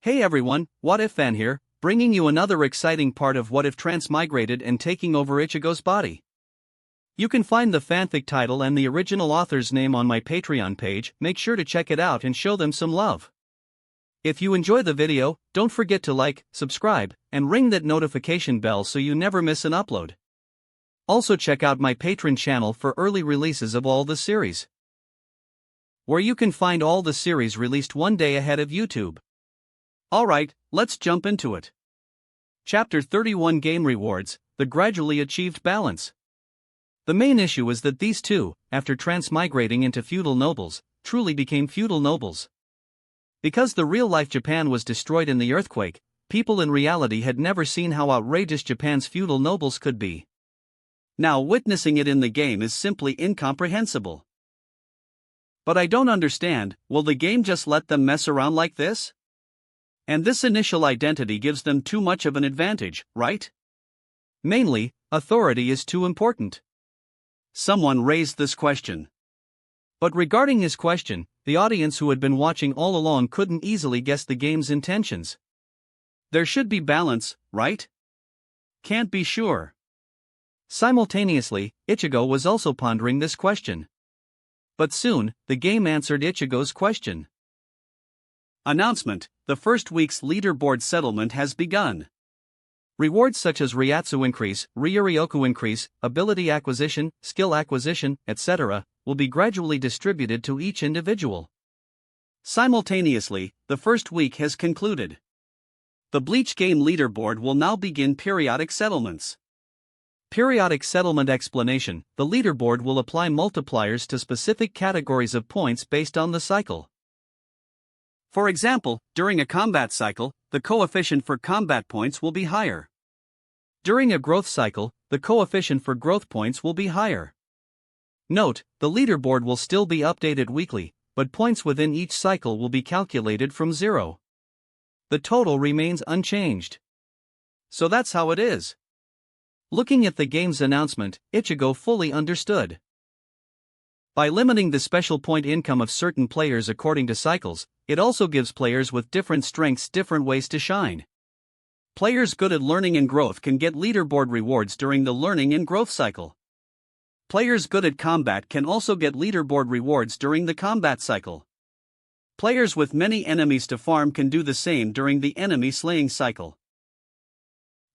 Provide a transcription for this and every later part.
Hey everyone, What If Fan here, bringing you another exciting part of What If Transmigrated and taking over Ichigo's body. You can find the fanfic title and the original author's name on my Patreon page. Make sure to check it out and show them some love. If you enjoy the video, don't forget to like, subscribe, and ring that notification bell so you never miss an upload. Also check out my Patreon channel for early releases of all the series, where you can find all the series released one day ahead of YouTube. Alright, let's jump into it. Chapter 31 Game Rewards, the gradually achieved balance. The main issue is that these two, after transmigrating into feudal nobles, truly became feudal nobles. Because the real-life Japan was destroyed in the earthquake, people in reality had never seen how outrageous Japan's feudal nobles could be. Now witnessing it in the game is simply incomprehensible. But I don't understand, will the game just let them mess around like this? And this initial identity gives them too much of an advantage, right? Mainly, authority is too important. Someone raised this question. But regarding his question, the audience who had been watching all along couldn't easily guess the game's intentions. There should be balance, right? Can't be sure. Simultaneously, Ichigo was also pondering this question. But soon, the game answered Ichigo's question. Announcement: the first week's leaderboard settlement has begun. Rewards such as Ryatsu increase, Ryuryoku increase, ability acquisition, skill acquisition, etc., will be gradually distributed to each individual. Simultaneously, the first week has concluded. The Bleach game leaderboard will now begin periodic settlements. Periodic settlement explanation: the leaderboard will apply multipliers to specific categories of points based on the cycle. For example, during a combat cycle, the coefficient for combat points will be higher. During a growth cycle, the coefficient for growth points will be higher. Note, the leaderboard will still be updated weekly, but points within each cycle will be calculated from 0. The total remains unchanged. So that's how it is. Looking at the game's announcement, Ichigo fully understood. By limiting the special point income of certain players according to cycles, it also gives players with different strengths different ways to shine. Players good at learning and growth can get leaderboard rewards during the learning and growth cycle. Players good at combat can also get leaderboard rewards during the combat cycle. Players with many enemies to farm can do the same during the enemy slaying cycle.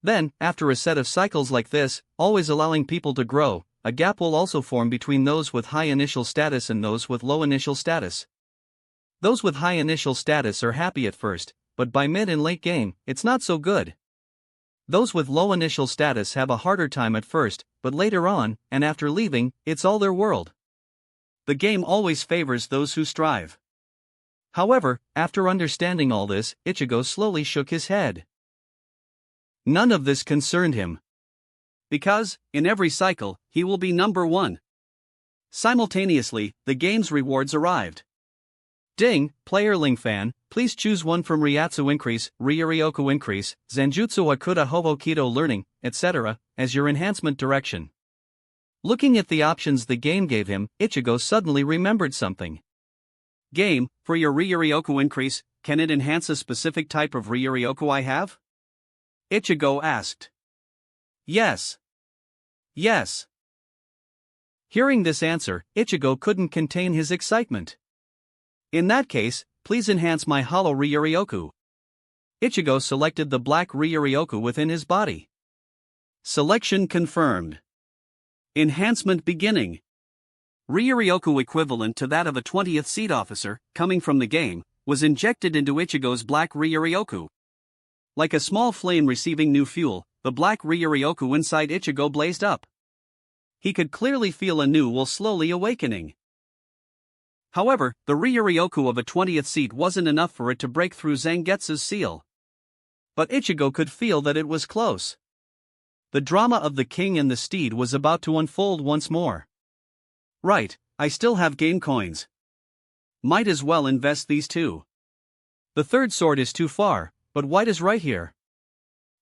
Then, after a set of cycles like this, always allowing people to grow, a gap will also form between those with high initial status and those with low initial status. Those with high initial status are happy at first, but by mid and late game, it's not so good. Those with low initial status have a harder time at first, but later on, and after leaving, it's all their world. The game always favors those who strive. However, after understanding all this, Ichigo slowly shook his head. None of this concerned him. Because, in every cycle, he will be number 1. Simultaneously, the game's rewards arrived. Ding, Playerling fan, please choose one from Ryatsu increase, Ryuryoku increase, Zanjutsu Hakuda Hobokido learning, etc., as your enhancement direction. Looking at the options the game gave him, Ichigo suddenly remembered something. Game, for your Ryuryoku increase, can it enhance a specific type of Ryuryoku I have? Ichigo asked. Yes. Yes. Hearing this answer, Ichigo couldn't contain his excitement. In that case, please enhance my Hollow Ryuryoku. Ichigo selected the black Ryuryoku within his body. Selection confirmed. Enhancement beginning. Ryuryoku equivalent to that of a 20th seed officer, coming from the game, was injected into Ichigo's black Ryuryoku. Like a small flame receiving new fuel, the black Ryuryoku inside Ichigo blazed up. He could clearly feel a new will slowly awakening. However, the Ryuryoku of a 20th seed wasn't enough for it to break through Zangetsu's seal. But Ichigo could feel that it was close. The drama of the king and the steed was about to unfold once more. Right, I still have game coins. Might as well invest these too. The third sword is too far, but white is right here.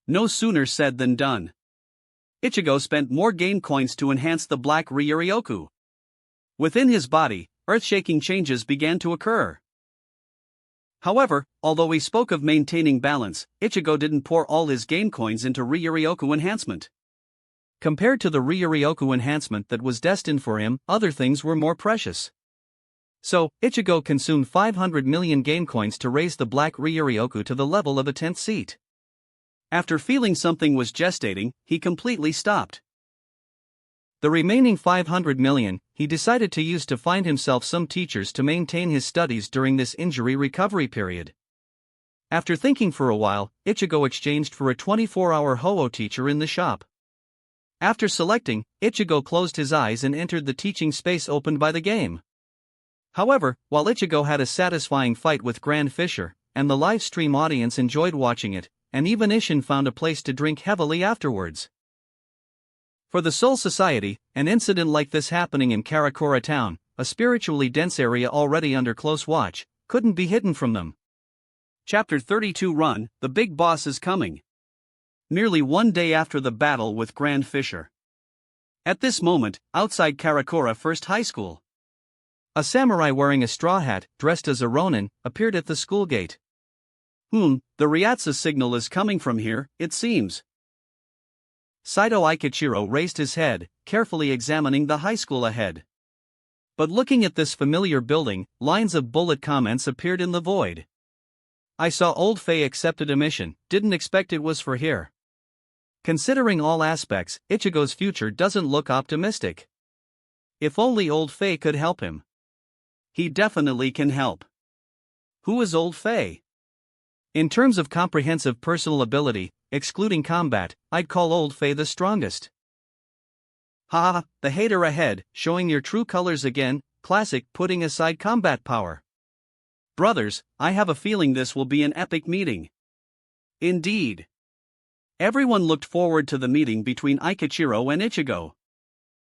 No sooner said than done. Ichigo spent more game coins to enhance the black Ryuryoku. Within his body, earth-shaking changes began to occur. However, although he spoke of maintaining balance, Ichigo didn't pour all his game coins into Ryuryoku enhancement. Compared to the Ryuryoku enhancement that was destined for him, other things were more precious. So, Ichigo consumed 500 million game coins to raise the black Ryuryoku to the level of a 10th seat. After feeling something was gestating, he completely stopped. The remaining 500 million, he decided to use to find himself some teachers to maintain his studies during this injury recovery period. After thinking for a while, Ichigo exchanged for a 24-hour Ho-Oh teacher in the shop. After selecting, Ichigo closed his eyes and entered the teaching space opened by the game. However, while Ichigo had a satisfying fight with Grand Fisher, and the live stream audience enjoyed watching it, and even Ishin found a place to drink heavily afterwards. For the Soul Society, an incident like this happening in Karakura town, a spiritually dense area already under close watch, couldn't be hidden from them. Chapter 32 Run, The Big Boss is Coming. Nearly one day after the battle with Grand Fisher. At this moment, outside Karakura First High School, a samurai wearing a straw hat, dressed as a ronin, appeared at the school gate. The Ryatsu signal is coming from here, it seems. Saito Ikichiro raised his head, carefully examining the high school ahead. But looking at this familiar building, lines of bullet comments appeared in the void. I saw Old Fei accepted a mission, didn't expect it was for here. Considering all aspects, Ichigo's future doesn't look optimistic. If only Old Fei could help him. He definitely can help. Who is Old Fei? In terms of comprehensive personal ability, excluding combat, I'd call Old Fei the strongest. Haha, the hater ahead, showing your true colors again, classic putting aside combat power. Brothers, I have a feeling this will be an epic meeting. Indeed. Everyone looked forward to the meeting between Ikichiro and Ichigo.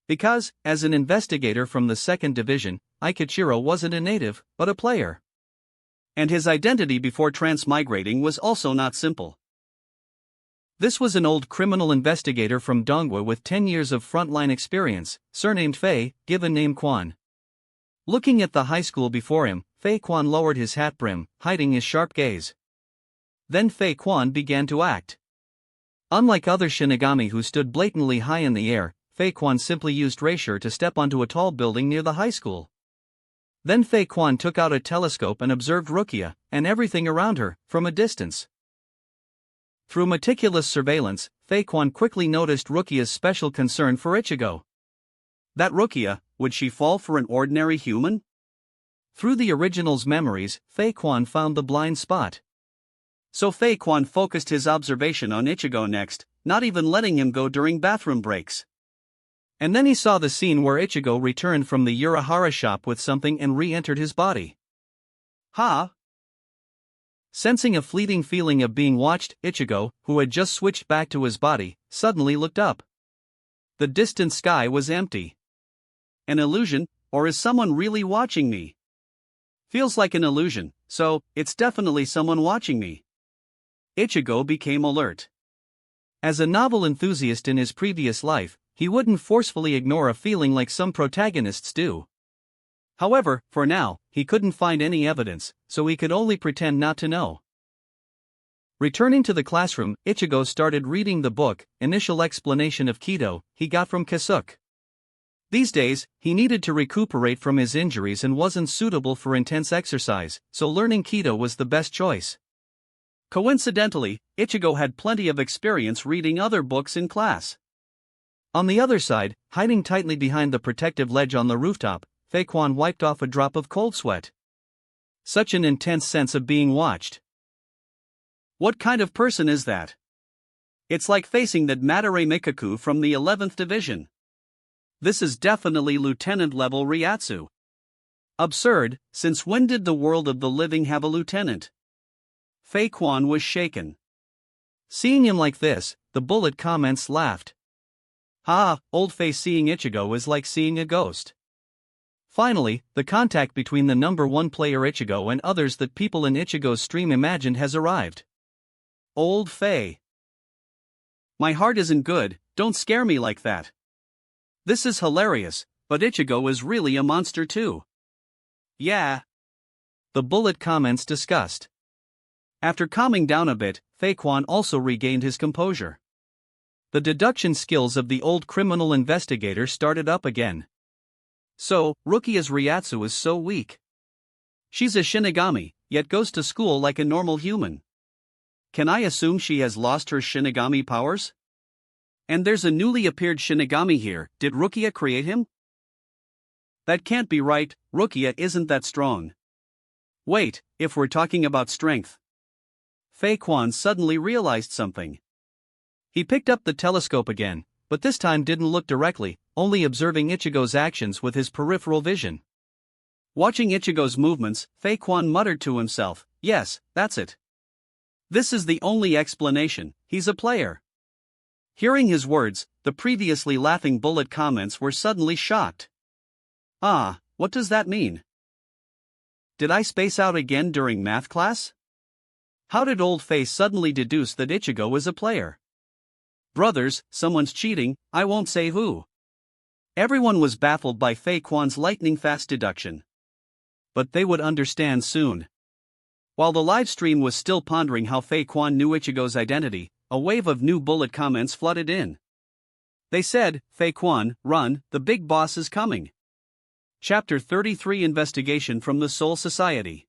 Because, as an investigator from the 2nd Division, Ikichiro wasn't a native, but a player. And his identity before transmigrating was also not simple. This was an old criminal investigator from Dongwa with 10 years of frontline experience, surnamed Fei, given name Quan. Looking at the high school before him, Fei Quan lowered his hat brim, hiding his sharp gaze. Then Fei Quan began to act. Unlike other Shinigami who stood blatantly high in the air, Fei Quan simply used Reisher to step onto a tall building near the high school. Then Fei Quan took out a telescope and observed Rukia, and everything around her, from a distance. Through meticulous surveillance, Fei Quan quickly noticed Rukia's special concern for Ichigo. That Rukia, would she fall for an ordinary human? Through the original's memories, Fei Quan found the blind spot. So Fei Quan focused his observation on Ichigo next, not even letting him go during bathroom breaks. And then he saw the scene where Ichigo returned from the Urahara shop with something and re-entered his body. Sensing a fleeting feeling of being watched, Ichigo, who had just switched back to his body, suddenly looked up. The distant sky was empty. An illusion, or is someone really watching me? Feels like an illusion, so it's definitely someone watching me. Ichigo became alert. As a novel enthusiast in his previous life, he wouldn't forcefully ignore a feeling like some protagonists do. However, for now, he couldn't find any evidence, so he could only pretend not to know. Returning to the classroom, Ichigo started reading the book, Initial Explanation of Kido, he got from Kasuke. These days, he needed to recuperate from his injuries and wasn't suitable for intense exercise, so learning Kido was the best choice. Coincidentally, Ichigo had plenty of experience reading other books in class. On the other side, hiding tightly behind the protective ledge on the rooftop, Fei Quan wiped off a drop of cold sweat. Such an intense sense of being watched. What kind of person is that? It's like facing that Madare Mikaku from the 11th Division. This is definitely lieutenant-level Ryatsu. Absurd, since when did the world of the living have a lieutenant? Fei Quan was shaken. Seeing him like this, the bullet comments laughed. Old Fei seeing Ichigo is like seeing a ghost. Finally, the contact between the number 1 player Ichigo and others that people in Ichigo's stream imagined has arrived. Old Fei. My heart isn't good, don't scare me like that. This is hilarious, but Ichigo is really a monster too. Yeah. The bullet comments discussed. After calming down a bit, Faquan also regained his composure. The deduction skills of the old criminal investigator started up again. So, Rukia's Ryatsu is so weak. She's a Shinigami, yet goes to school like a normal human. Can I assume she has lost her Shinigami powers? And there's a newly appeared Shinigami here, did Rukia create him? That can't be right, Rukia isn't that strong. Wait, if we're talking about strength. Faquan suddenly realized something. He picked up the telescope again, but this time didn't look directly, only observing Ichigo's actions with his peripheral vision. Watching Ichigo's movements, Faquan muttered to himself, yes, that's it. This is the only explanation, he's a player. Hearing his words, the previously laughing bullet comments were suddenly shocked. Ah, what does that mean? Did I space out again during math class? How did Old Face suddenly deduce that Ichigo is a player? Brothers, someone's cheating, I won't say who. Everyone was baffled by Faquan's lightning-fast deduction. But they would understand soon. While the live stream was still pondering how Faquan knew Ichigo's identity, a wave of new bullet comments flooded in. They said, Faquan, run, the big boss is coming. Chapter 33 Investigation from the Soul Society.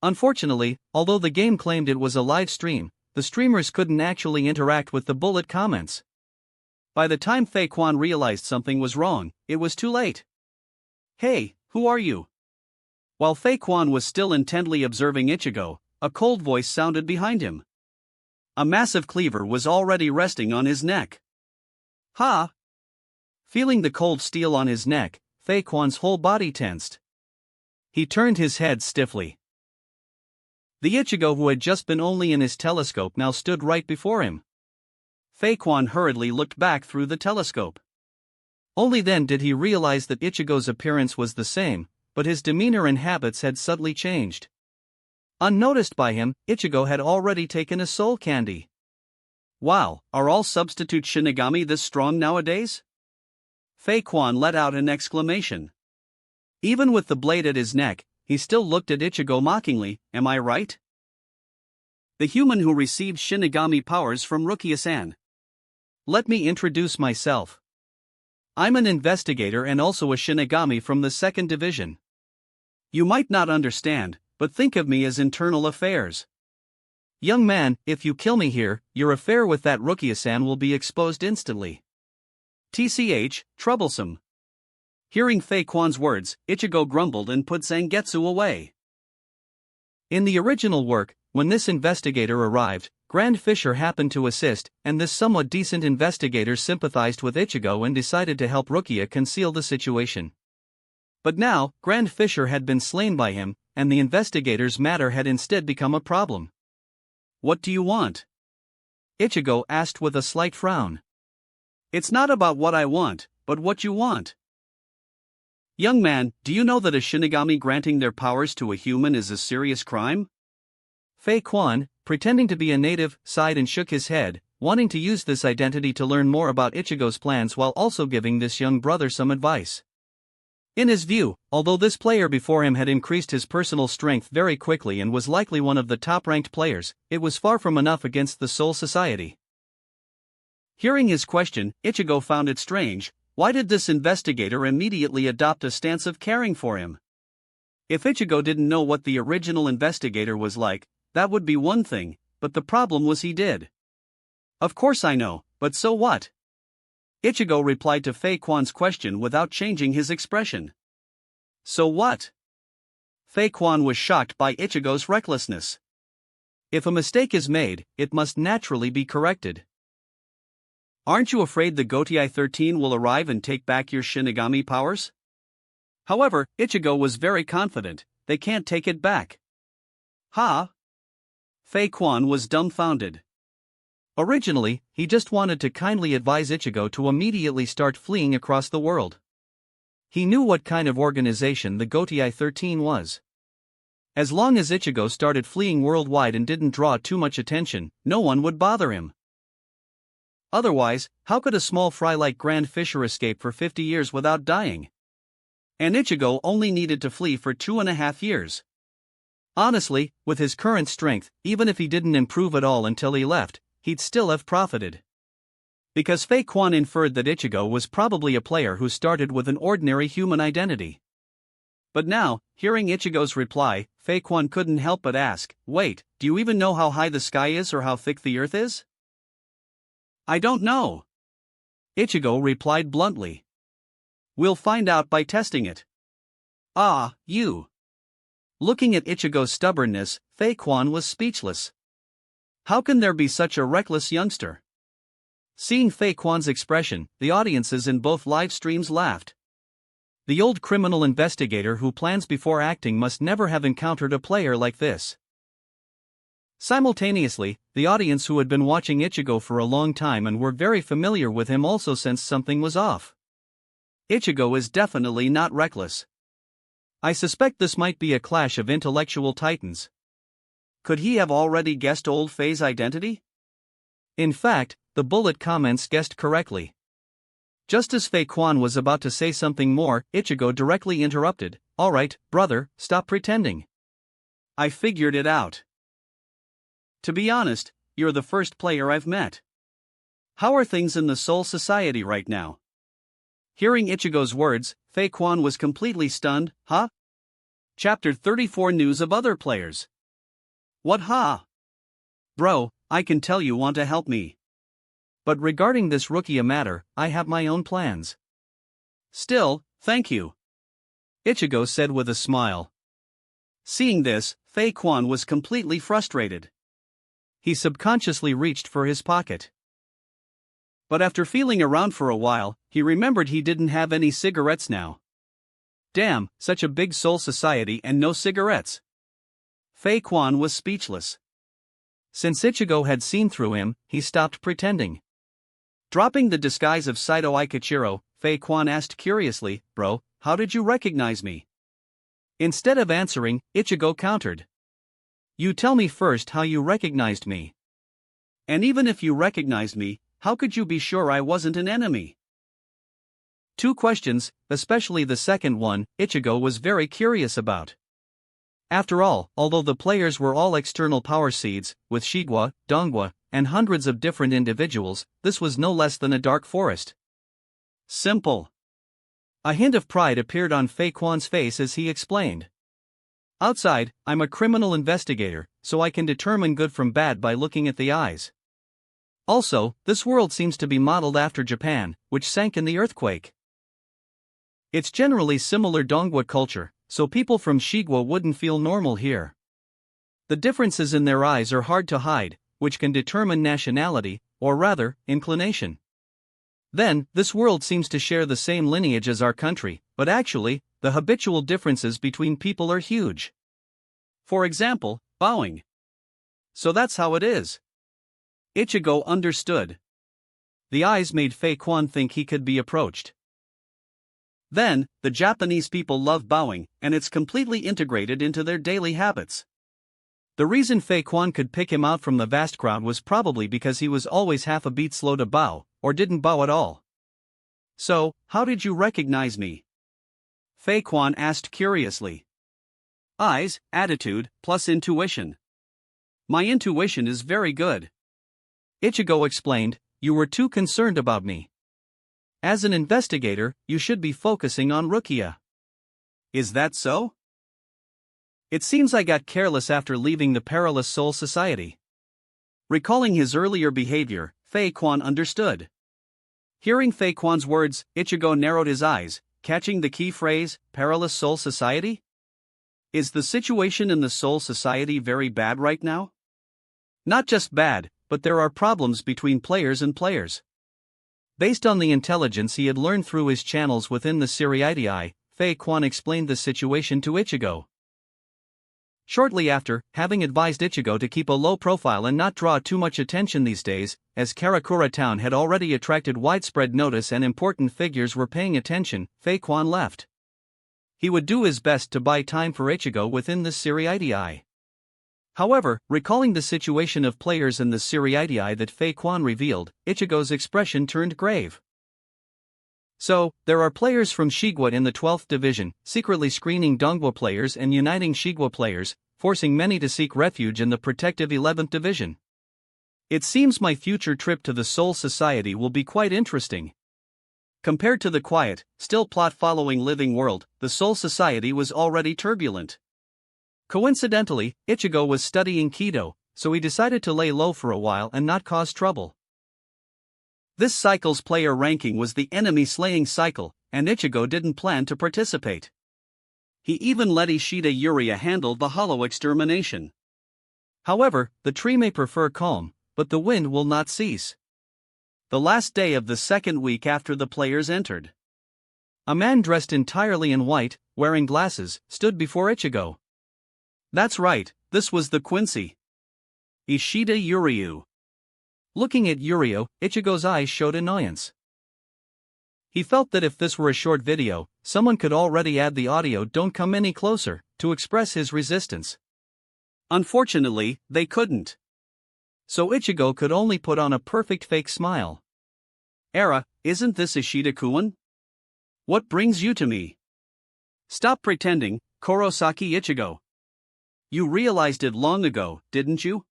Unfortunately, although the game claimed it was a live stream, the streamers couldn't actually interact with the bullet comments. By the time Faquan realized something was wrong, it was too late. Hey, who are you? While Faquan was still intently observing Ichigo, a cold voice sounded behind him. A massive cleaver was already resting on his neck. Ha! Feeling the cold steel on his neck, Faquan's whole body tensed. He turned his head stiffly. The Ichigo who had just been only in his telescope now stood right before him. Faquan hurriedly looked back through the telescope. Only then did he realize that Ichigo's appearance was the same, but his demeanor and habits had subtly changed. Unnoticed by him, Ichigo had already taken a soul candy. Wow, are all substitute Shinigami this strong nowadays? Faquan let out an exclamation. Even with the blade at his neck, he still looked at Ichigo mockingly, am I right? The human who received Shinigami powers from Rukia-san. Let me introduce myself. I'm an investigator and also a Shinigami from the 2nd Division. You might not understand, but think of me as internal affairs. Young man, if you kill me here, your affair with that Rukia-san will be exposed instantly. TCH, troublesome. Hearing Faquan's words, Ichigo grumbled and put Zangetsu away. In the original work, when this investigator arrived, Grand Fisher happened to assist, and this somewhat decent investigator sympathized with Ichigo and decided to help Rukia conceal the situation. But now, Grand Fisher had been slain by him, and the investigator's matter had instead become a problem. What do you want? Ichigo asked with a slight frown. It's not about what I want, but what you want. Young man, do you know that a Shinigami granting their powers to a human is a serious crime? Faquan, pretending to be a native, sighed and shook his head, wanting to use this identity to learn more about Ichigo's plans while also giving this young brother some advice. In his view, although this player before him had increased his personal strength very quickly and was likely one of the top-ranked players, it was far from enough against the Soul Society. Hearing his question, Ichigo found it strange. Why did this investigator immediately adopt a stance of caring for him? If Ichigo didn't know what the original investigator was like, that would be one thing, but the problem was he did. Of course I know, but so what? Ichigo replied to Faquan's question without changing his expression. So what? Faquan was shocked by Ichigo's recklessness. If a mistake is made, it must naturally be corrected. Aren't you afraid the Gotei 13 will arrive and take back your Shinigami powers? However, Ichigo was very confident, they can't take it back. Ha! Faquan was dumbfounded. Originally, he just wanted to kindly advise Ichigo to immediately start fleeing across the world. He knew what kind of organization the Gotei 13 was. As long as Ichigo started fleeing worldwide and didn't draw too much attention, no one would bother him. Otherwise, how could a small fry like Grand Fisher escape for 50 years without dying? And Ichigo only needed to flee for 2.5 years. Honestly, with his current strength, even if he didn't improve at all until he left, he'd still have profited. Because Fei Quan inferred that Ichigo was probably a player who started with an ordinary human identity. But now, hearing Ichigo's reply, Fei Quan couldn't help but ask, "Wait, do you even know how high the sky is or how thick the earth is?" "I don't know," Ichigo replied bluntly. "We'll find out by testing it." "Ah, you." Looking at Ichigo's stubbornness, Fei Quan was speechless. How can there be such a reckless youngster? Seeing Fei Quan's expression, the audiences in both live streams laughed. The old criminal investigator who plans before acting must never have encountered a player like this. Simultaneously, the audience who had been watching Ichigo for a long time and were very familiar with him also sensed something was off. Ichigo is definitely not reckless. I suspect this might be a clash of intellectual titans. Could he have already guessed old Fei's identity? In fact, the bullet comments guessed correctly. Just as Fei Quan was about to say something more, Ichigo directly interrupted. "Alright, brother, stop pretending. I figured it out. To be honest, you're the first player I've met. How are things in the Soul Society right now?" Hearing Ichigo's words, Fei Quan was completely stunned. "Huh? Chapter 34 News of Other Players. What huh? Bro, I can tell you want to help me. But regarding this Rukia matter, I have my own plans." "Still, thank you," Ichigo said with a smile. Seeing this, Fei Quan was completely frustrated. He subconsciously reached for his pocket. But after feeling around for a while, he remembered he didn't have any cigarettes now. Damn, such a big soul society and no cigarettes. Fei Quan was speechless. Since Ichigo had seen through him, he stopped pretending. Dropping the disguise of Saito Aikichiro, Fei Quan asked curiously, "Bro, how did you recognize me?" Instead of answering, Ichigo countered. "You tell me first how you recognized me. And even if you recognized me, how could you be sure I wasn't an enemy?" Two questions, especially the second one, Ichigo was very curious about. After all, although the players were all external power seeds, with Shigwa, Dongwa, and hundreds of different individuals, this was no less than a dark forest. Simple. A hint of pride appeared on Fei Quan's face as he explained. "Outside, I'm a criminal investigator, so I can determine good from bad by looking at the eyes. Also, this world seems to be modeled after Japan, which sank in the earthquake. It's generally similar Dongwa culture, so people from Shigwa wouldn't feel normal here. The differences in their eyes are hard to hide, which can determine nationality, or rather, inclination. Then, this world seems to share the same lineage as our country, but actually, the habitual differences between people are huge. For example, bowing. So that's how it is." Ichigo understood. The eyes made Fei Quan think he could be approached. Then, the Japanese people love bowing, and it's completely integrated into their daily habits. The reason Fei Quan could pick him out from the vast crowd was probably because he was always half a beat slow to bow, or didn't bow at all. "So, how did you recognize me?" Fei Quan asked curiously. "Eyes, attitude, plus intuition. My intuition is very good." Ichigo explained, "You were too concerned about me. As an investigator, you should be focusing on Rukia." "Is that so?" "It seems I got careless after leaving the Perilous Soul Society." Recalling his earlier behavior, Fei Quan understood. Hearing Fei Quan's words, Ichigo narrowed his eyes, catching the key phrase, Perilous Soul Society? Is the situation in the Soul Society very bad right now? Not just bad, but there are problems between players and players. Based on the intelligence he had learned through his channels within the Seriidii, Fei Quan explained the situation to Ichigo. Shortly after, having advised Ichigo to keep a low profile and not draw too much attention these days, as Karakura town had already attracted widespread notice and important figures were paying attention, Fei Quan left. He would do his best to buy time for Ichigo within the Seriidii. However, recalling the situation of players in the Seriidii that Fei Quan revealed, Ichigo's expression turned grave. So, there are players from Shigwa in the 12th division, secretly screening Dongwa players and uniting Shigwa players, forcing many to seek refuge in the protective 11th division. It seems my future trip to the Soul Society will be quite interesting. Compared to the quiet, still plot-following living world, the Soul Society was already turbulent. Coincidentally, Ichigo was studying Kido, so he decided to lay low for a while and not cause trouble. This cycle's player ranking was the enemy-slaying cycle, and Ichigo didn't plan to participate. He even let Ishida Yuria handle the hollow extermination. However, the tree may prefer calm, but the wind will not cease. The last day of the second week after the players entered. A man dressed entirely in white, wearing glasses, stood before Ichigo. That's right, this was the Quincy. Ishida Yuryu. Looking at Yuryu, Ichigo's eyes showed annoyance. He felt that if this were a short video, someone could already add the audio "Don't come any closer" to express his resistance. Unfortunately, they couldn't. So Ichigo could only put on a perfect fake smile. Era, isn't this Ishida-kun? What brings you to me? Stop pretending, Kurosaki Ichigo. You realized it long ago, didn't you?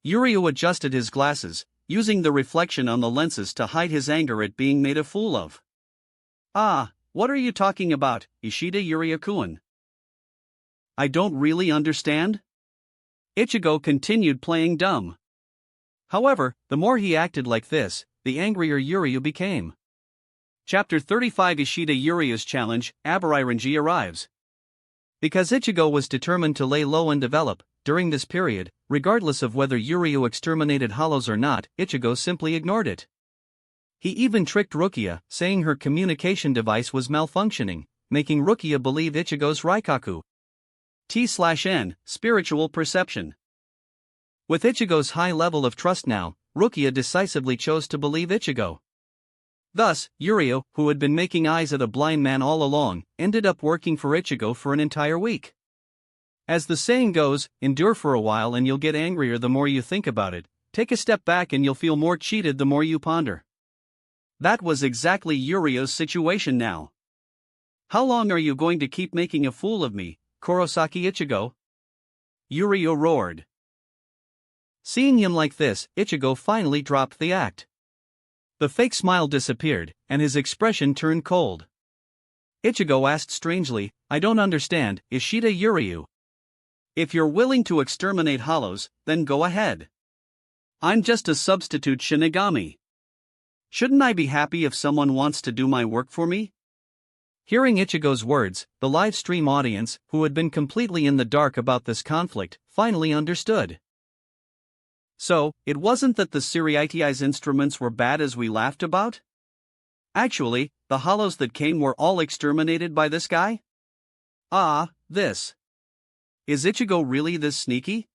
Yuryu adjusted his glasses, using the reflection on the lenses to hide his anger at being made a fool of. Ah, what are you talking about, Ishida Yuryu-kun? I don't really understand? Ichigo continued playing dumb. However, the more he acted like this, the angrier Yuryu became. Chapter 35 Ishida Yuryu's challenge, Abariranji arrives. Because Ichigo was determined to lay low and develop, during this period, regardless of whether Yuryu exterminated hollows or not, Ichigo simply ignored it. He even tricked Rukia, saying her communication device was malfunctioning, making Rukia believe Ichigo's Raikaku. T/N, spiritual perception. With Ichigo's high level of trust now, Rukia decisively chose to believe Ichigo. Thus, Yuryu, who had been making eyes at a blind man all along, ended up working for Ichigo for an entire week. As the saying goes, endure for a while and you'll get angrier the more you think about it, take a step back and you'll feel more cheated the more you ponder. That was exactly Yuryu's situation now. How long are you going to keep making a fool of me, Kurosaki Ichigo? Yuryu roared. Seeing him like this, Ichigo finally dropped the act. The fake smile disappeared, and his expression turned cold. Ichigo asked strangely, I don't understand, Ishida Yuryu. If you're willing to exterminate hollows, then go ahead. I'm just a substitute Shinigami. Shouldn't I be happy if someone wants to do my work for me? Hearing Ichigo's words, the live stream audience, who had been completely in the dark about this conflict, finally understood. So, it wasn't that the Siriiti's instruments were bad as we laughed about? Actually, the hollows that came were all exterminated by this guy? Ah, this. Is Ichigo really this sneaky?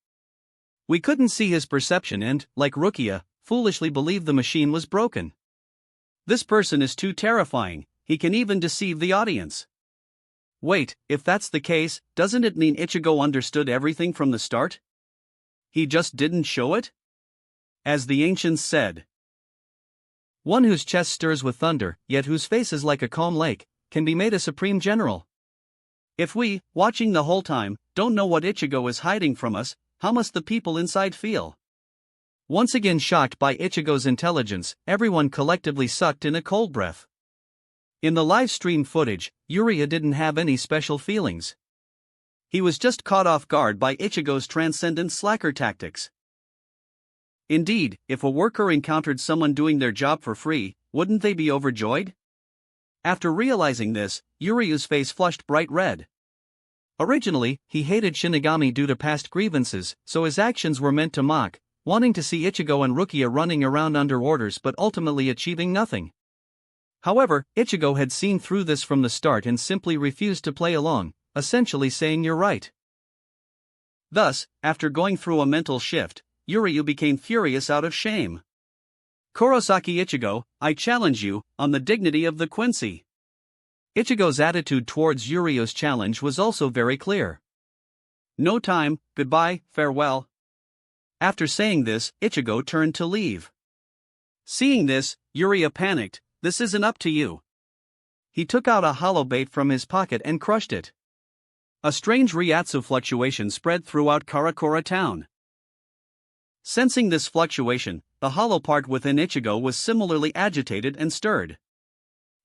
We couldn't see his perception and, like Rukia, foolishly believed the machine was broken. This person is too terrifying, he can even deceive the audience. Wait, if that's the case, doesn't it mean Ichigo understood everything from the start? He just didn't show it? As the ancients said, one whose chest stirs with thunder, yet whose face is like a calm lake, can be made a supreme general. If we, watching the whole time, don't know what Ichigo is hiding from us, how must the people inside feel? Once again shocked by Ichigo's intelligence, everyone collectively sucked in a cold breath. In the live stream footage, Yuria didn't have any special feelings. He was just caught off guard by Ichigo's transcendent slacker tactics. Indeed, if a worker encountered someone doing their job for free, wouldn't they be overjoyed? After realizing this, Yuryu's face flushed bright red. Originally, he hated Shinigami due to past grievances, so his actions were meant to mock, wanting to see Ichigo and Rukia running around under orders but ultimately achieving nothing. However, Ichigo had seen through this from the start and simply refused to play along, essentially saying you're right. Thus, after going through a mental shift, Yuryu became furious out of shame. Kurosaki Ichigo, I challenge you, on the dignity of the Quincy. Ichigo's attitude towards Yuryu's challenge was also very clear. No time, goodbye, farewell. After saying this, Ichigo turned to leave. Seeing this, Yuryu panicked, this isn't up to you, He took out a hollow bait from his pocket and crushed it. A strange Ryatsu fluctuation spread throughout Karakura town. Sensing this fluctuation, the hollow part within Ichigo was similarly agitated and stirred.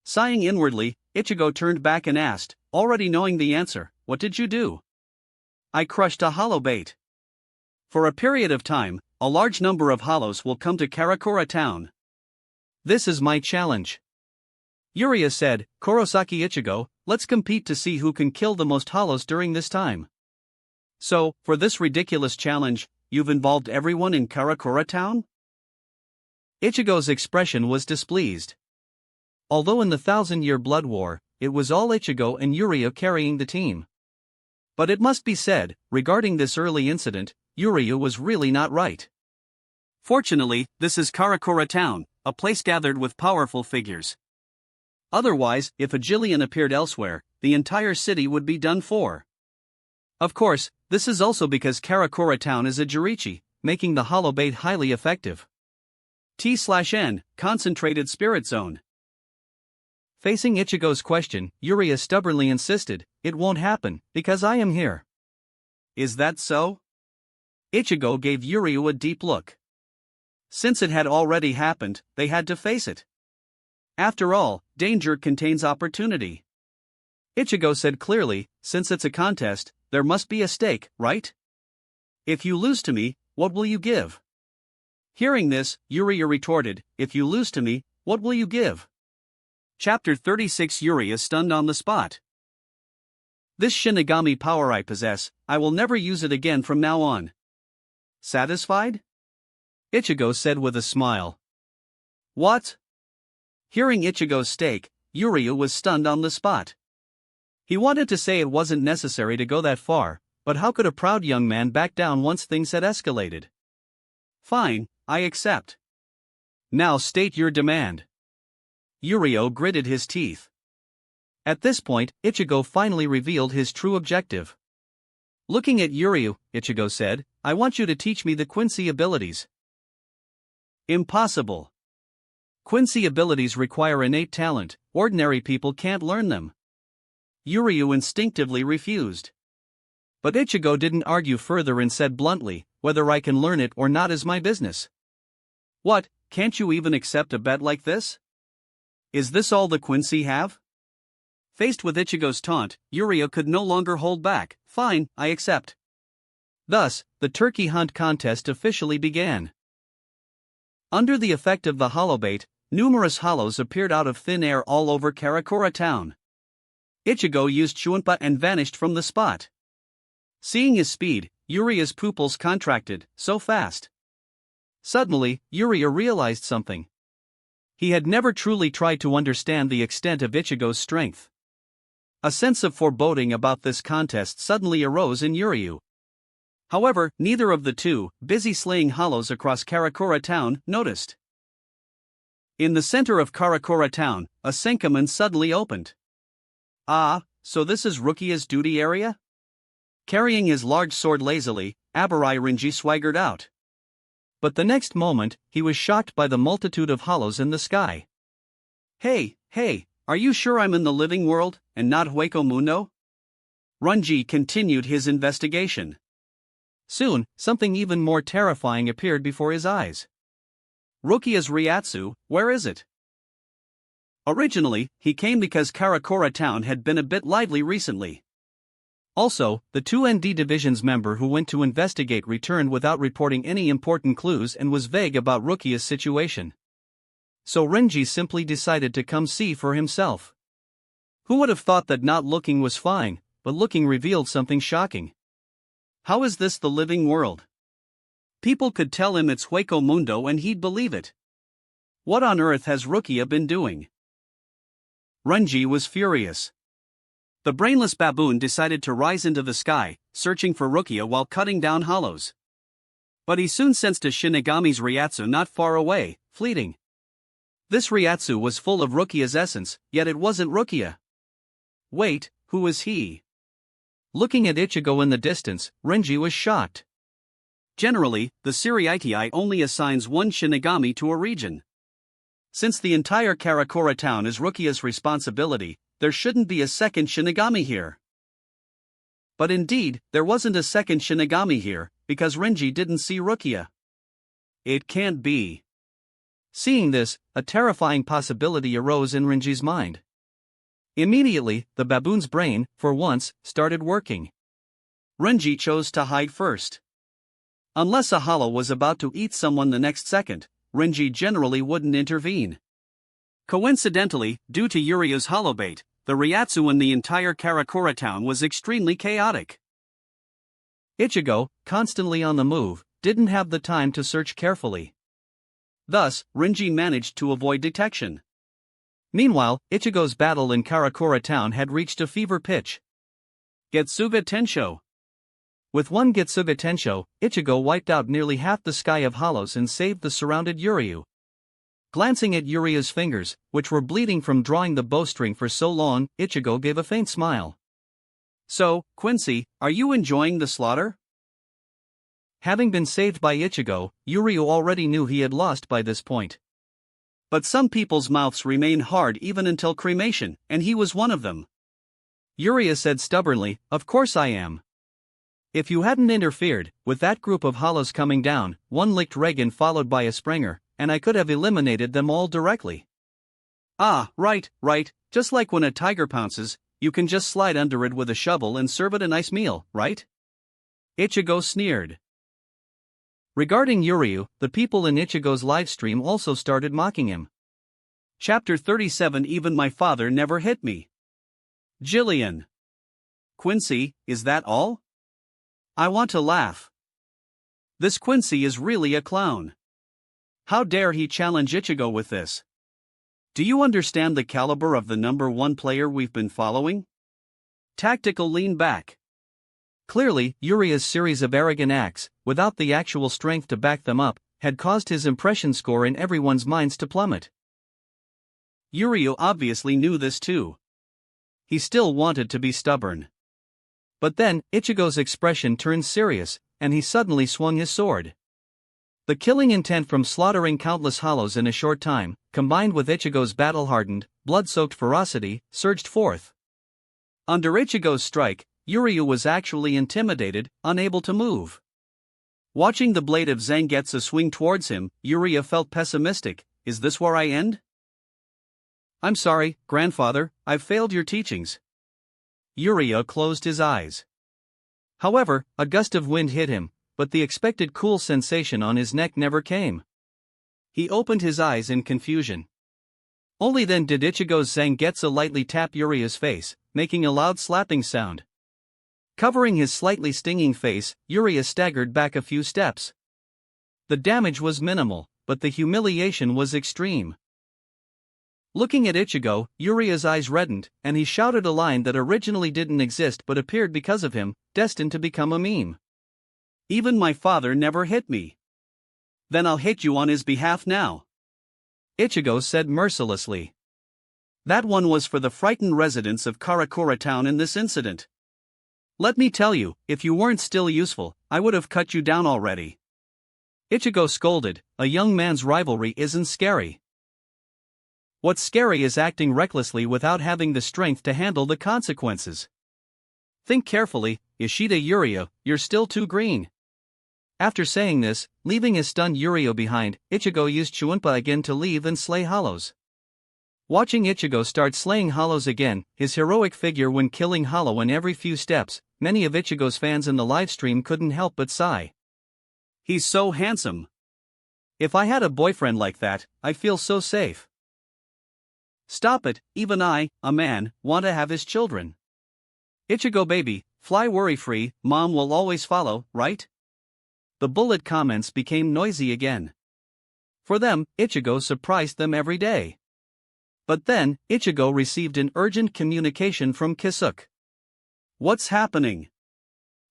Sighing inwardly, Ichigo turned back and asked, already knowing the answer, "What did you do?" "I crushed a hollow bait. For a period of time, a large number of hollows will come to Karakura town. This is my challenge." Yuria said, "Kurosaki Ichigo, let's compete to see who can kill the most hollows during this time." "So, for this ridiculous challenge, you've involved everyone in Karakura town?" Ichigo's expression was displeased. Although in the 1,000-year blood war, it was all Ichigo and Yuria carrying the team. But it must be said, regarding this early incident, Yuria was really not right. Fortunately, this is Karakura town, a place gathered with powerful figures. Otherwise, if a Jillian appeared elsewhere, the entire city would be done for. Of course, this is also because Karakura town is a Jirichi, making the hollow bait highly effective. T/N, Concentrated Spirit Zone. Facing Ichigo's question, Yuria stubbornly insisted, "It won't happen, because I am here." "Is that so?" Ichigo gave Yuria a deep look. Since it had already happened, they had to face it. After all, danger contains opportunity. Ichigo said clearly, "Since it's a contest, there must be a stake, right? If you lose to me, what will you give?" Hearing this, Yuria retorted, "If you lose to me, what will you give?" Chapter 36. Yuria stunned on the spot. "This Shinigami power I possess, I will never use it again from now on." "Satisfied?" Ichigo said with a smile. "What?" Hearing Ichigo's stake, Yuria was stunned on the spot. He wanted to say it wasn't necessary to go that far, but how could a proud young man back down once things had escalated? "Fine, I accept." "Now state your demand." Yuria gritted his teeth. At this point, Ichigo finally revealed his true objective. Looking at Yuria, Ichigo said, "I want you to teach me the Quincy abilities." "Impossible. Quincy abilities require innate talent, ordinary people can't learn them." Yuria instinctively refused. But Ichigo didn't argue further and said bluntly, "Whether I can learn it or not is my business." "What, can't you even accept a bet like this? Is this all the Quincy have?" Faced with Ichigo's taunt, Yuria could no longer hold back. "Fine, I accept." Thus, the turkey hunt contest officially began. Under the effect of the hollow bait, numerous hollows appeared out of thin air all over Karakura town. Ichigo used Shunpa and vanished from the spot. Seeing his speed, Yuria's pupils contracted. So fast. Suddenly, Yuria realized something. He had never truly tried to understand the extent of Ichigo's strength. A sense of foreboding about this contest suddenly arose in Yuria. However, neither of the two, busy slaying hollows across Karakura town, noticed. In the center of Karakura town, a Senkaman suddenly opened. "Ah, so this is Rukia's duty area?" Carrying his large sword lazily, Abarai Rinji swaggered out. But the next moment, he was shocked by the multitude of hollows in the sky. Hey, are you sure I'm in the living world, and not Hueco Mundo?" Rinji continued his investigation. Soon, something even more terrifying appeared before his eyes. Rukia's Ryatsu, where is it? Originally, he came because Karakura town had been a bit lively recently. Also, the two ND Division's member who went to investigate returned without reporting any important clues and was vague about Rukia's situation. So Renji simply decided to come see for himself. Who would have thought that not looking was fine, but looking revealed something shocking? How is this the living world? People could tell him it's Hueco Mundo and he'd believe it. What on earth has Rukia been doing? Renji was furious. The brainless baboon decided to rise into the sky, searching for Rukia while cutting down hollows. But he soon sensed a Shinigami's Ryatsu not far away, fleeting. This Ryatsu was full of Rukia's essence, yet it wasn't Rukia. Wait, who is he? Looking at Ichigo in the distance, Renji was shocked. Generally, the Siriitii only assigns one Shinigami to a region. Since the entire Karakura town is Rukia's responsibility, there shouldn't be a second Shinigami here. But indeed, there wasn't a second Shinigami here, because Renji didn't see Rukia. It can't be. Seeing this, a terrifying possibility arose in Renji's mind. Immediately, the baboon's brain, for once, started working. Renji chose to hide first. Unless a hollow was about to eat someone the next second, Renji generally wouldn't intervene. Coincidentally, due to Yurio's hollow bait, the Ryatsu in the entire Karakura town was extremely chaotic. Ichigo, constantly on the move, didn't have the time to search carefully. Thus, Renji managed to avoid detection. Meanwhile, Ichigo's battle in Karakura town had reached a fever pitch. Getsuga Tensho. With one Getsuga Tensho, Ichigo wiped out nearly half the sky of hollows and saved the surrounded Yuryu. Glancing at Yurio's fingers, which were bleeding from drawing the bowstring for so long, Ichigo gave a faint smile. So, Quincy, are you enjoying the slaughter? Having been saved by Ichigo, Yuryu already knew he had lost by this point. But some people's mouths remain hard even until cremation, and he was one of them. Yuria said stubbornly, "Of course I am. If you hadn't interfered, with that group of hollows coming down, one licked Regan followed by a Springer, and I could have eliminated them all directly." Ah, right, just like when a tiger pounces, you can just slide under it with a shovel and serve it a nice meal, right? Ichigo sneered. Regarding Yuryu, the people in Ichigo's livestream also started mocking him. Chapter 37 Even my father never hit me. Jillian. Quincy, is that all? I want to laugh. This Quincy is really a clown. How dare he challenge Ichigo with this? Do you understand the caliber of the number one player we've been following? Tactical lean back. Clearly, Yuria's series of arrogant acts, without the actual strength to back them up, had caused his impression score in everyone's minds to plummet. Yuryu obviously knew this too. He still wanted to be stubborn. But then, Ichigo's expression turned serious, and he suddenly swung his sword. The killing intent from slaughtering countless hollows in a short time, combined with Ichigo's battle-hardened, blood-soaked ferocity, surged forth. Under Ichigo's strike, Yuryu was actually intimidated, unable to move. Watching the blade of Zangetsu swing towards him, Yuryu felt pessimistic. Is this where I end? I'm sorry, grandfather, I've failed your teachings. Yuryu closed his eyes. However, a gust of wind hit him, but the expected cool sensation on his neck never came. He opened his eyes in confusion. Only then did Ichigo's Zangetsu lightly tap Yuryu's face, making a loud slapping sound. Covering his slightly stinging face, Yuryu staggered back a few steps. The damage was minimal, but the humiliation was extreme. Looking at Ichigo, Yuryu's eyes reddened, and he shouted a line that originally didn't exist but appeared because of him, destined to become a meme. Even my father never hit me. Then I'll hit you on his behalf now. Ichigo said mercilessly. That one was for the frightened residents of Karakura town in this incident. Let me tell you, if you weren't still useful, I would have cut you down already. Ichigo scolded, a young man's rivalry isn't scary. What's scary is acting recklessly without having the strength to handle the consequences. Think carefully, Ishida Yuryu, you're still too green. After saying this, leaving his stunned Yuryu behind, Ichigo used Chuunpa again to leave and slay hollows. Watching Ichigo start slaying hollows again, his heroic figure when killing hollow in every few steps, many of Ichigo's fans in the livestream couldn't help but sigh. He's so handsome. If I had a boyfriend like that, I'd feel so safe. Stop it, even I, a man, want to have his children. Ichigo baby, fly worry-free, mom will always follow, right? The bullet comments became noisy again. For them, Ichigo surprised them every day. But then, Ichigo received an urgent communication from Kisuke. What's happening?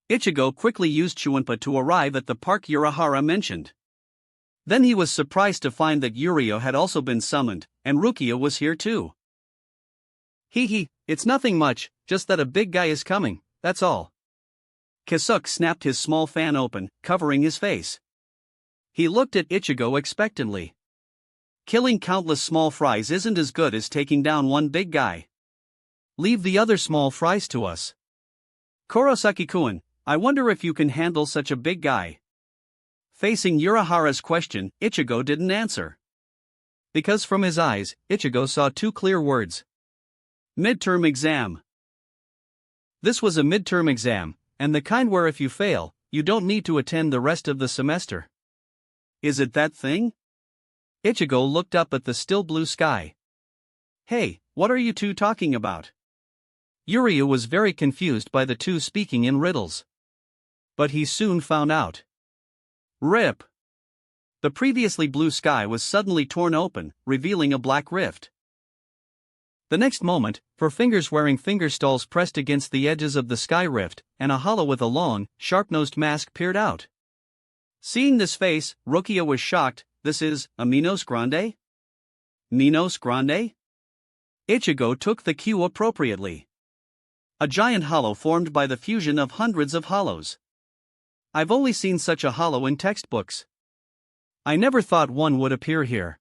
Ichigo quickly used Chuunpa to arrive at the park Urahara mentioned. Then he was surprised to find that Yuryu had also been summoned, and Rukia was here too. It's nothing much, just that a big guy is coming, that's all. Kisuke snapped his small fan open, covering his face. He looked at Ichigo expectantly. Killing countless small fries isn't as good as taking down one big guy. Leave the other small fries to us. Kurosaki-kun, I wonder if you can handle such a big guy. Facing Urahara's question, Ichigo didn't answer. Because from his eyes, Ichigo saw two clear words. Midterm exam. This was a midterm exam, and the kind where if you fail, you don't need to attend the rest of the semester. Is it that thing? Ichigo looked up at the still blue sky. Hey, what are you two talking about? Uryu was very confused by the two speaking in riddles. But he soon found out. Rip! The previously blue sky was suddenly torn open, revealing a black rift. The next moment, four fingers wearing finger stalls pressed against the edges of the sky rift, and a hollow with a long, sharp-nosed mask peered out. Seeing this face, Rukia was shocked. This is a Minos Grande? Minos Grande? Ichigo took the cue appropriately. A giant hollow formed by the fusion of hundreds of hollows. I've only seen such a hollow in textbooks. I never thought one would appear here.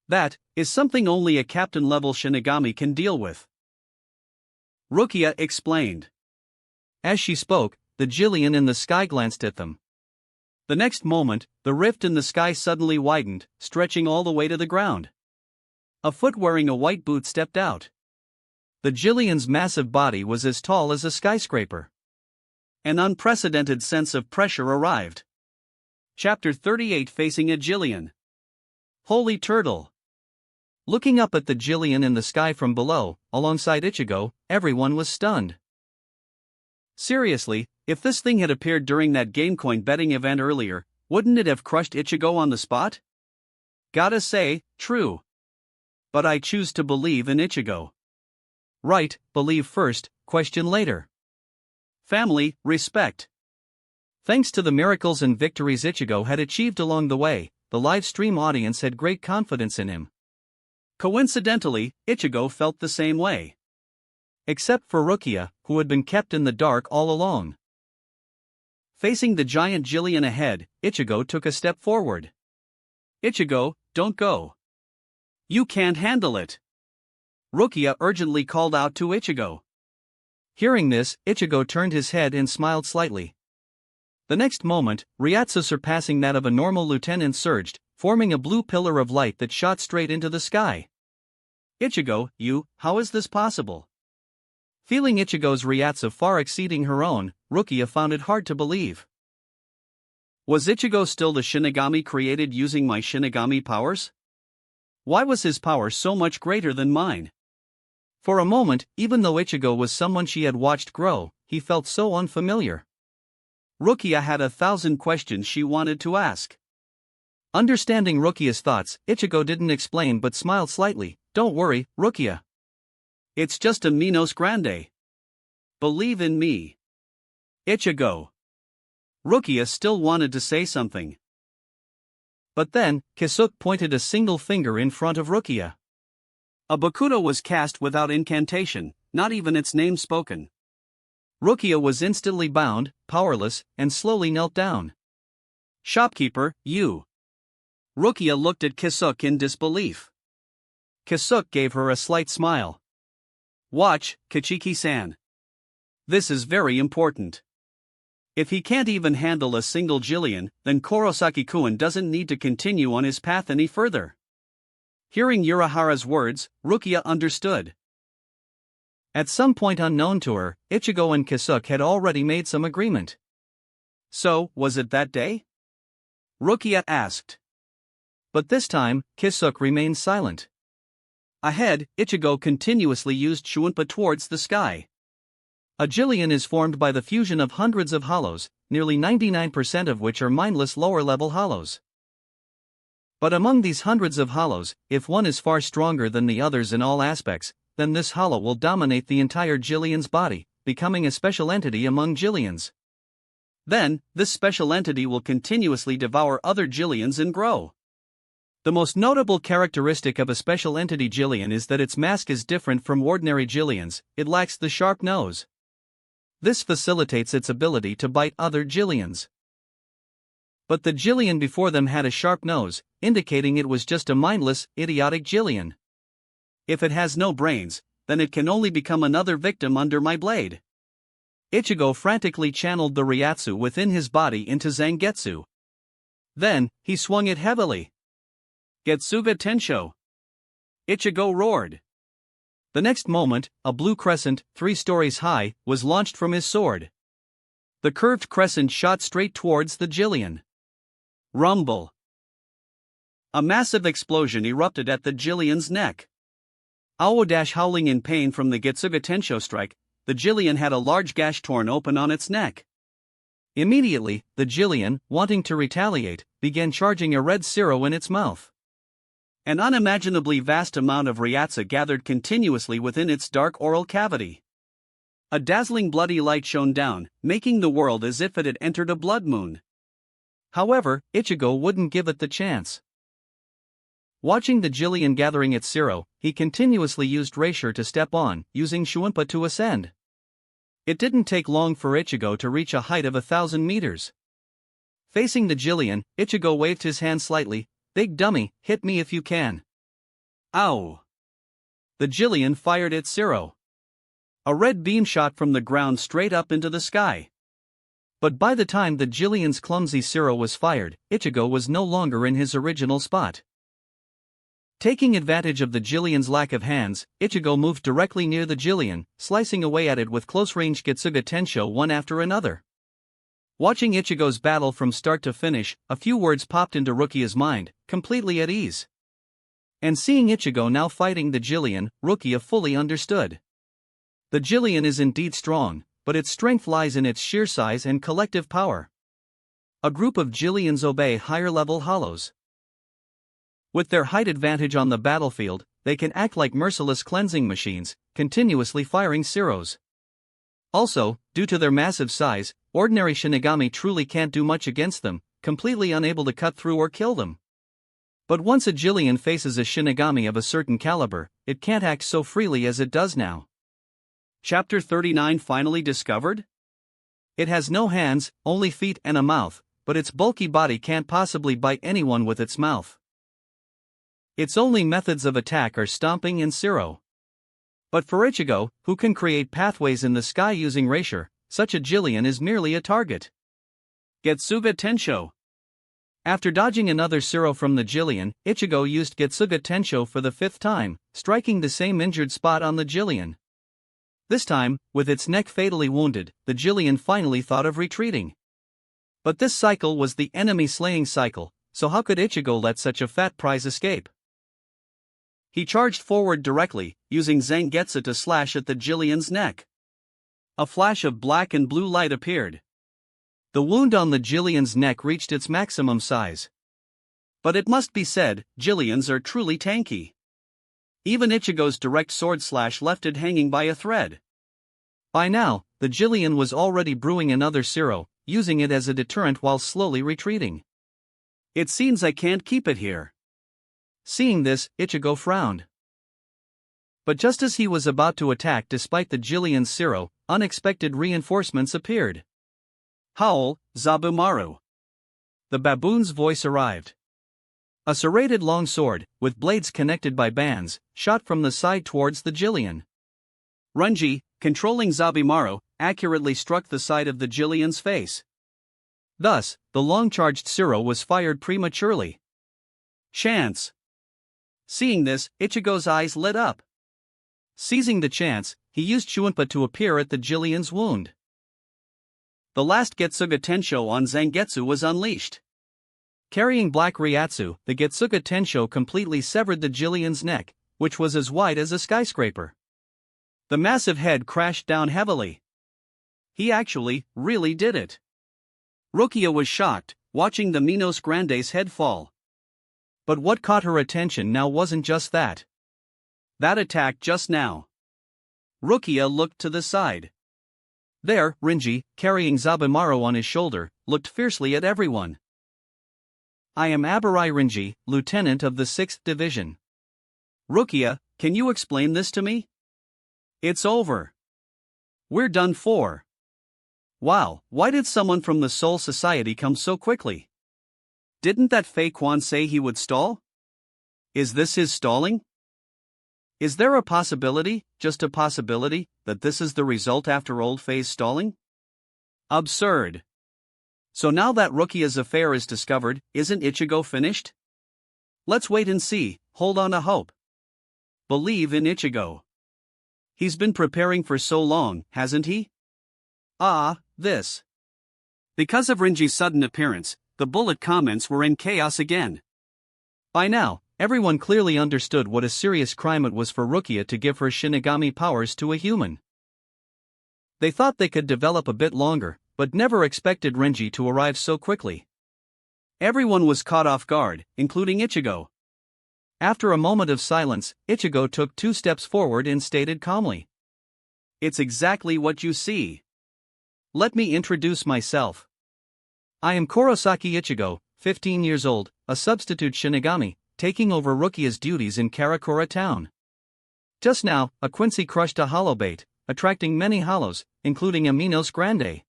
That is something only a captain-level Shinigami can deal with. Rukia explained. As she spoke, the Jillian in the sky glanced at them. The next moment, the rift in the sky suddenly widened, stretching all the way to the ground. A foot wearing a white boot stepped out. The Jillian's massive body was as tall as a skyscraper. An unprecedented sense of pressure arrived. Chapter 38 Facing a Jillian. Holy turtle! Looking up at the Jillian in the sky from below, alongside Ichigo, everyone was stunned. Seriously, if this thing had appeared during that GameCoin betting event earlier, wouldn't it have crushed Ichigo on the spot? Gotta say, true. But I choose to believe in Ichigo. Right, believe first, question later. Family, respect. Thanks to the miracles and victories Ichigo had achieved along the way, the live stream audience had great confidence in him. Coincidentally, Ichigo felt the same way. Except for Rukia, who had been kept in the dark all along. Facing the giant Jillian ahead, Ichigo took a step forward. Ichigo, don't go. You can't handle it. Rukia urgently called out to Ichigo. Hearing this, Ichigo turned his head and smiled slightly. The next moment, Ryatsu surpassing that of a normal lieutenant surged, forming a blue pillar of light that shot straight into the sky. Ichigo, how is this possible? Feeling Ichigo's Ryatsu far exceeding her own, Rukia found it hard to believe. Was Ichigo still the Shinigami created using my Shinigami powers? Why was his power so much greater than mine? For a moment, even though Ichigo was someone she had watched grow, he felt so unfamiliar. Rukia had 1,000 questions she wanted to ask. Understanding Rukia's thoughts, Ichigo didn't explain but smiled slightly. Don't worry, Rukia. It's just a Minos Grande. Believe in me. Ichigo. Rukia still wanted to say something. But then, Kisuke pointed a single finger in front of Rukia. A Bakudo was cast without incantation, not even its name spoken. Rukia was instantly bound, powerless, and slowly knelt down. Shopkeeper, you. Rukia looked at Kisuke in disbelief. Kisuke gave her a slight smile. Watch, Kachiki-san. This is very important. If he can't even handle a single Jillian, then Kurosaki-kun doesn't need to continue on his path any further. Hearing Urahara's words, Rukia understood. At some point unknown to her, Ichigo and Kisuke had already made some agreement. So, was it that day? Rukia asked. But this time, Kisuke remained silent. Ahead, Ichigo continuously used Shuunpa towards the sky. A Jillian is formed by the fusion of hundreds of hollows, nearly 99% of which are mindless lower-level hollows. But among these hundreds of hollows, if one is far stronger than the others in all aspects, then this hollow will dominate the entire Jillian's body, becoming a special entity among Jillians. Then, this special entity will continuously devour other Jillians and grow. The most notable characteristic of a special entity Jillian is that its mask is different from ordinary Jillians. It lacks the sharp nose. This facilitates its ability to bite other Jillians. But the Jillian before them had a sharp nose, indicating it was just a mindless, idiotic Jillian. If it has no brains, then it can only become another victim under my blade. Ichigo frantically channeled the Ryatsu within his body into Zangetsu. Then, he swung it heavily. Getsuga Tensho! Ichigo roared. The next moment, a blue crescent, 3 stories high, was launched from his sword. The curved crescent shot straight towards the Jillian. Rumble! A massive explosion erupted at the Jillian's neck. Howling in pain from the Getsuga Tensho strike, the Jillian had a large gash torn open on its neck. Immediately, the Jillian, wanting to retaliate, began charging a red Zero in its mouth. An unimaginably vast amount of Ryatsu gathered continuously within its dark oral cavity. A dazzling bloody light shone down, making the world as if it had entered a blood moon. However, Ichigo wouldn't give it the chance. Watching the Jillian gathering its Zero, he continuously used Reisher to step on, using Shuinpa to ascend. It didn't take long for Ichigo to reach a height of 1,000 meters. Facing the Jillian, Ichigo waved his hand slightly. "Big dummy, hit me if you can." Ow! The Jillian fired its Zero. A red beam shot from the ground straight up into the sky. But by the time the Jillian's clumsy Zero was fired, Ichigo was no longer in his original spot. Taking advantage of the Jillian's lack of hands, Ichigo moved directly near the Jillian, slicing away at it with close-range Getsuga Tensho one after another. Watching Ichigo's battle from start to finish, a few words popped into Rukia's mind, completely at ease. And seeing Ichigo now fighting the Jillian, Rukia fully understood. The Jillian is indeed strong, but its strength lies in its sheer size and collective power. A group of Jillians obey higher-level hollows. With their height advantage on the battlefield, they can act like merciless cleansing machines, continuously firing Zeros. Also, due to their massive size, ordinary Shinigami truly can't do much against them, completely unable to cut through or kill them. But once a Jillian faces a Shinigami of a certain caliber, it can't act so freely as it does now. Chapter 39 finally discovered? It has no hands, only feet and a mouth, but its bulky body can't possibly bite anyone with its mouth. Its only methods of attack are stomping and Zero. But for Ichigo, who can create pathways in the sky using Reisher, such a Jillian is merely a target. Getsuga Tensho. After dodging another Zero from the Jillian, Ichigo used Getsuga Tensho for the 5th time, striking the same injured spot on the Jillian. This time, with its neck fatally wounded, the Jillian finally thought of retreating. But this cycle was the enemy-slaying cycle, so how could Ichigo let such a fat prize escape? He charged forward directly, using Zangetsu to slash at the Jillian's neck. A flash of black and blue light appeared. The wound on the Jillian's neck reached its maximum size. But it must be said, Jillians are truly tanky. Even Ichigo's direct sword slash left it hanging by a thread. By now, the Jillian was already brewing another Zero, using it as a deterrent while slowly retreating. It seems I can't keep it here. Seeing this, Ichigo frowned. But just as he was about to attack despite the Jillian's Zero, unexpected reinforcements appeared. Howl, Zabumaru. The baboon's voice arrived. A serrated long sword, with blades connected by bands, shot from the side towards the Jillian. Runji, controlling Zabumaru, accurately struck the side of the Jillian's face. Thus, the long-charged Zero was fired prematurely. Chance! Seeing this, Ichigo's eyes lit up. Seizing the chance, he used Shuinpa to appear at the Jillian's wound. The last Getsuga Tensho on Zangetsu was unleashed. Carrying black Ryatsu, the Getsuga Tensho completely severed the Jillian's neck, which was as wide as a skyscraper. The massive head crashed down heavily. He actually, really did it. Rukia was shocked, watching the Minos Grande's head fall. But what caught her attention now wasn't just that. That attack just now. Rukia looked to the side. There, Rinji, carrying Zabumaru on his shoulder, looked fiercely at everyone. I am Abarai Rinji, lieutenant of the 6th Division. Rukia, can you explain this to me? It's over. We're done for. Wow, why did someone from the Soul Society come so quickly? Didn't that fake one say he would stall? Is this his stalling? Is there a possibility, just a possibility, that this is the result after old phase stalling? Absurd. So now that Rukia's affair is discovered, isn't Ichigo finished? Let's wait and see, hold on to hope. Believe in Ichigo. He's been preparing for so long, hasn't he? This. Because of Renji's sudden appearance, the bullet comments were in chaos again. By now, everyone clearly understood what a serious crime it was for Rukia to give her Shinigami powers to a human. They thought they could develop a bit longer, but never expected Renji to arrive so quickly. Everyone was caught off guard, including Ichigo. After a moment of silence, Ichigo took 2 steps forward and stated calmly, "It's exactly what you see. Let me introduce myself. I am Kurosaki Ichigo, 15 years old, a substitute Shinigami, taking over Rukia's duties in Karakura town. Just now, a Quincy crushed a hollow bait, attracting many hollows, including a Minos Grande.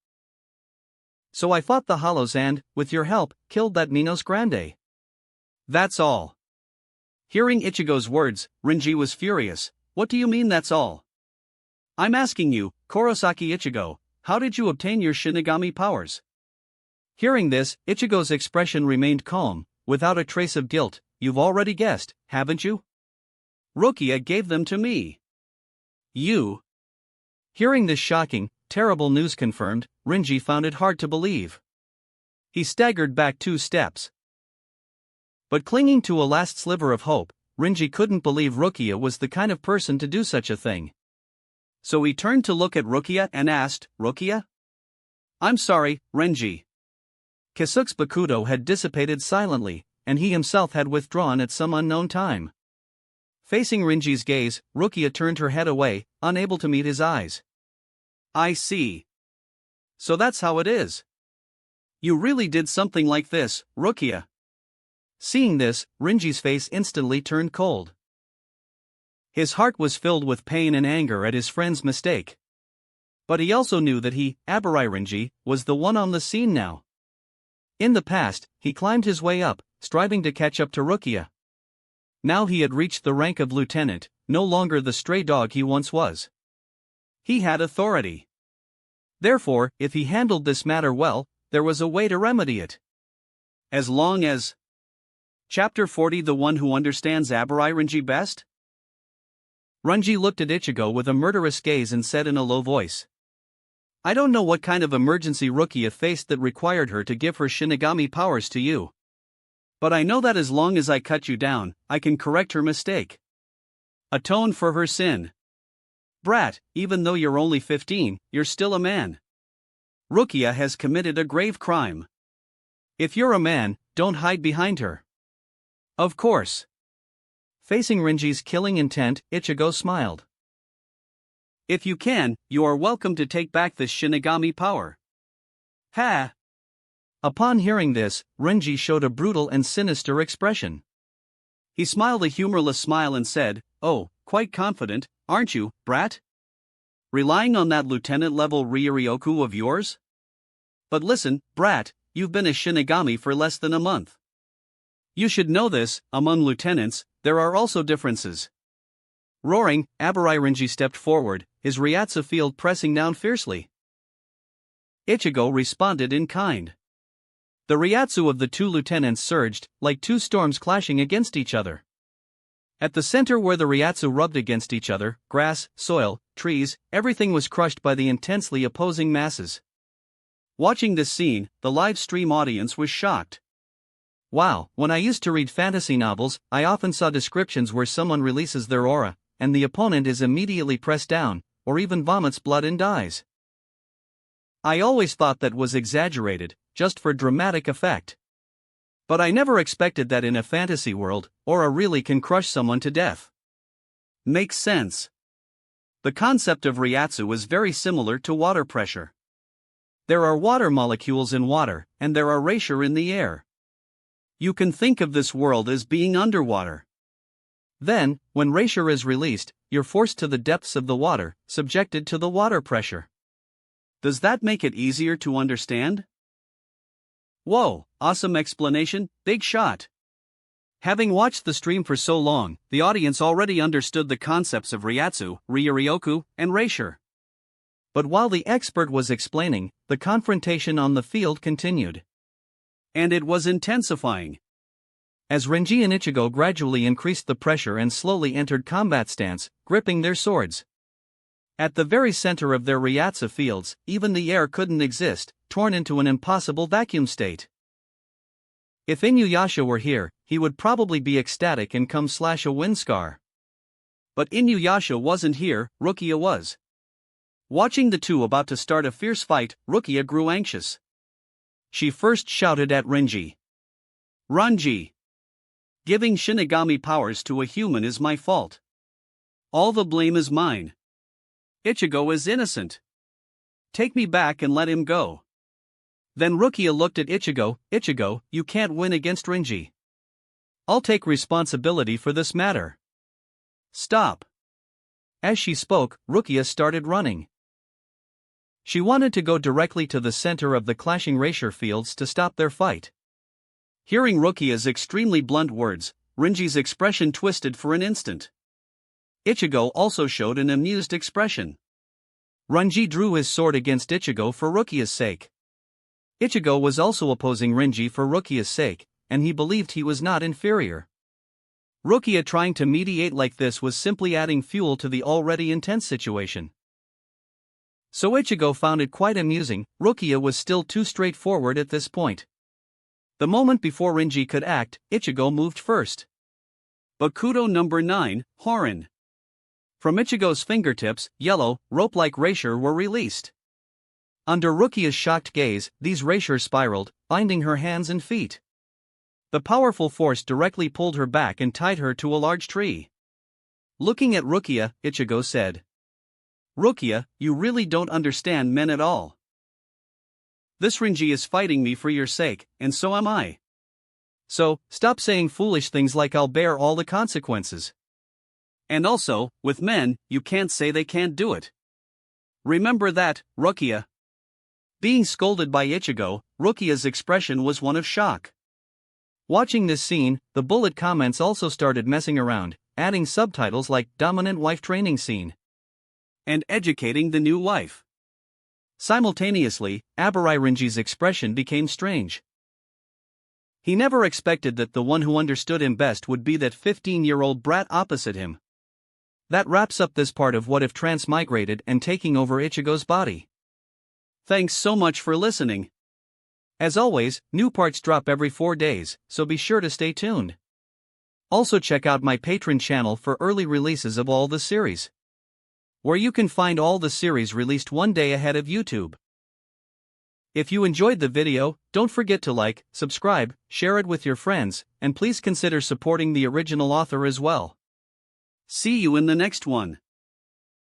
So I fought the hollows and, with your help, killed that Minos Grande. That's all." Hearing Ichigo's words, Renji was furious. "What do you mean that's all? I'm asking you, Kurosaki Ichigo, how did you obtain your Shinigami powers?" Hearing this, Ichigo's expression remained calm, without a trace of guilt. "You've already guessed, haven't you? Rukia gave them to me." "You?" Hearing this shocking, terrible news confirmed, Renji found it hard to believe. He staggered back 2 steps. But clinging to a last sliver of hope, Renji couldn't believe Rukia was the kind of person to do such a thing. So he turned to look at Rukia and asked, "Rukia?" "I'm sorry, Renji." Kisuke's Bakudo had dissipated silently, and he himself had withdrawn at some unknown time. Facing Renji's gaze, Rukia turned her head away, unable to meet his eyes. "I see. So that's how it is. You really did something like this, Rukia." Seeing this, Renji's face instantly turned cold. His heart was filled with pain and anger at his friend's mistake. But he also knew that he, Abarai Renji, was the one on the scene now. In the past, he climbed his way up, striving to catch up to Rukia. Now he had reached the rank of lieutenant, no longer the stray dog he once was. He had authority. Therefore, if he handled this matter well, there was a way to remedy it. As long as... Chapter 40 The One Who Understands Abarai Renji Best? Renji looked at Ichigo with a murderous gaze and said in a low voice, "I don't know what kind of emergency Rukia faced that required her to give her Shinigami powers to you. But I know that as long as I cut you down, I can correct her mistake. Atone for her sin. Brat, even though you're only 15, you're still a man. Rukia has committed a grave crime. If you're a man, don't hide behind her." "Of course." Facing Renji's killing intent, Ichigo smiled. "If you can, you are welcome to take back this Shinigami power." "Ha!" Upon hearing this, Renji showed a brutal and sinister expression. He smiled a humorless smile and said, "Oh, quite confident, aren't you, brat? Relying on that lieutenant-level Ryuryoku of yours? But listen, brat, you've been a Shinigami for less than a month. You should know this, among lieutenants, there are also differences." Roaring, Abarai Renji stepped forward, his Ryatsu field pressing down fiercely. Ichigo responded in kind. The Ryatsu of the 2 lieutenants surged, like 2 storms clashing against each other. At the center where the Ryatsu rubbed against each other, grass, soil, trees, everything was crushed by the intensely opposing masses. Watching this scene, the live stream audience was shocked. Wow, when I used to read fantasy novels, I often saw descriptions where someone releases their aura, and the opponent is immediately pressed down, or even vomits blood and dies. I always thought that was exaggerated, just for dramatic effect. But I never expected that in a fantasy world, aura really can crush someone to death. Makes sense. The concept of Ryatsu is very similar to water pressure. There are water molecules in water, and there are erasure in the air. You can think of this world as being underwater. Then, when erasure is released, you're forced to the depths of the water, subjected to the water pressure. Does that make it easier to understand? Whoa, awesome explanation, big shot. Having watched the stream for so long, the audience already understood the concepts of Ryatsu, Ryuryoku, and Reisher. But while the expert was explaining, the confrontation on the field continued. And it was intensifying. As Renji and Ichigo gradually increased the pressure and slowly entered combat stance, gripping their swords. At the very center of their Ryatsu fields, even the air couldn't exist, torn into an impossible vacuum state. If Inuyasha were here, he would probably be ecstatic and come slash a wind scar. But Inuyasha wasn't here, Rukia was. Watching the two about to start a fierce fight, Rukia grew anxious. She first shouted at Renji. Ranji! Giving Shinigami powers to a human is my fault. All the blame is mine. Ichigo is innocent. Take me back and let him go. Then Rukia looked at Ichigo. Ichigo, you can't win against Renji. I'll take responsibility for this matter. Stop. As she spoke, Rukia started running. She wanted to go directly to the center of the clashing Reisher fields to stop their fight. Hearing Rukia's extremely blunt words, Renji's expression twisted for an instant. Ichigo also showed an amused expression. Renji drew his sword against Ichigo for Rukia's sake. Ichigo was also opposing Renji for Rukia's sake, and he believed he was not inferior. Rukia trying to mediate like this was simply adding fuel to the already intense situation. So Ichigo found it quite amusing. Rukia was still too straightforward at this point. The moment before Renji could act, Ichigo moved first. Bakudo number 9, Horin. From Ichigo's fingertips, yellow, rope-like Reisher were released. Under Rukia's shocked gaze, these Reisher spiraled, binding her hands and feet. The powerful force directly pulled her back and tied her to a large tree. Looking at Rukia, Ichigo said, Rukia, you really don't understand men at all. This Renji is fighting me for your sake, and so am I. So, stop saying foolish things like I'll bear all the consequences. And also, with men, you can't say they can't do it. Remember that, Rukia. Being scolded by Ichigo, Rukia's expression was one of shock. Watching this scene, the bullet comments also started messing around, adding subtitles like dominant wife training scene and educating the new wife. Simultaneously, Abarai Renji's expression became strange. He never expected that the one who understood him best would be that 15-year-old brat opposite him. That wraps up this part of What If Transmigrated and taking over Ichigo's body. Thanks so much for listening. As always, new parts drop every 4 days, so be sure to stay tuned. Also check out my Patreon channel for early releases of all the series, where you can find all the series released one day ahead of YouTube. If you enjoyed the video, don't forget to like, subscribe, share it with your friends, and please consider supporting the original author as well. See you in the next one.